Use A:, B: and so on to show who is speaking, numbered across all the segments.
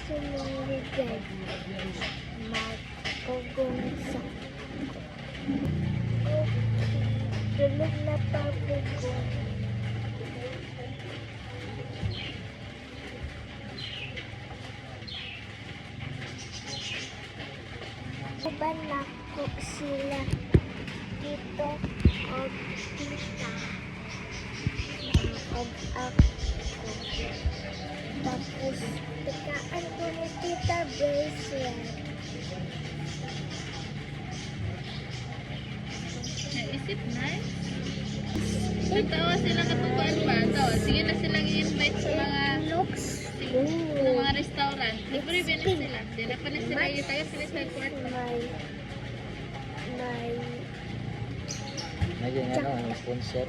A: sumilipad, magpugong-sa. Tulog na papugong. Uban ako sila dito o tita o ako. Tapos tikaan ko ni tita bracelet.
B: Naisip na eh. Nagtawa sila katukuan ba? Tawa. Sige na silang i-invite sa mga
A: Looks
B: sa mga restaurant. Libre ba na sila? Di na pa na sila tayo sila sa kwarto.
C: Ngayon ang sponsor.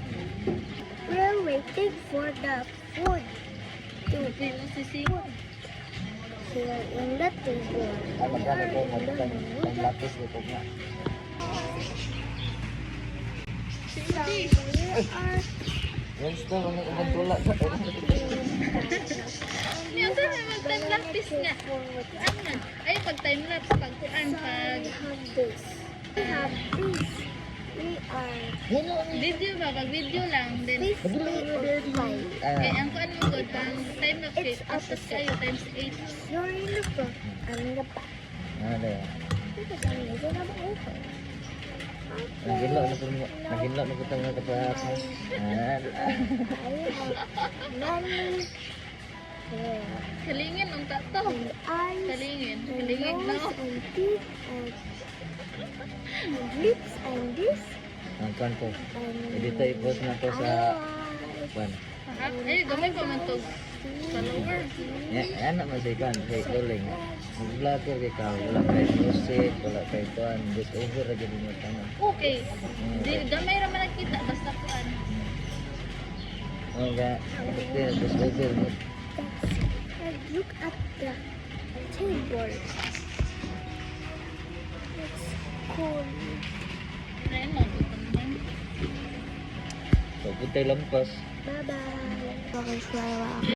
A: We're waiting for the food to
B: Hindi mo sisigot.
A: here in the table.
C: Ay, magkano ko ang lapis dito nga.
A: So we are
C: Yan ito, ang tulak.
B: Yung sa mag-time lapse nga. Ano man? Ay, pag time lapse, pag kuan, pag
A: we have this. We have this. We are
B: video ba? Pag video lang. Then,
A: 50 or 5.
B: kaya ang kuan mo good, ang time lapse, tapos kayo times 8.
A: You're in the front. I'm in the back.
C: Ano yan?
A: Because I'm using a open.
C: Naghinlo na po mo. Naghinlo na po ito mga kapatid.
A: I have many hair.
B: Kalingin, ang tato.
A: And eyes.
B: Kalingin.
A: And
B: Kalingin na.
A: nose and teeth and lips and this
C: Ang kan ko.
A: and
C: Dito i-post na to sa
A: eyes.
C: kwan.
B: Ay, gamay pa man to. Follower.
C: Yan naman si kan. Kay Kuling. Mag-vlog ko kay ka. Wala kay music. Wala kay kwan. Just over na gano'n mo tanong.
B: Okay. Di, gamay raman nakita. Basta kuan.
C: Oo nga. Just over mo.
A: And look at the table. It's cool.
B: Ayun mo.
C: So, putay lampas.
A: Bye bye.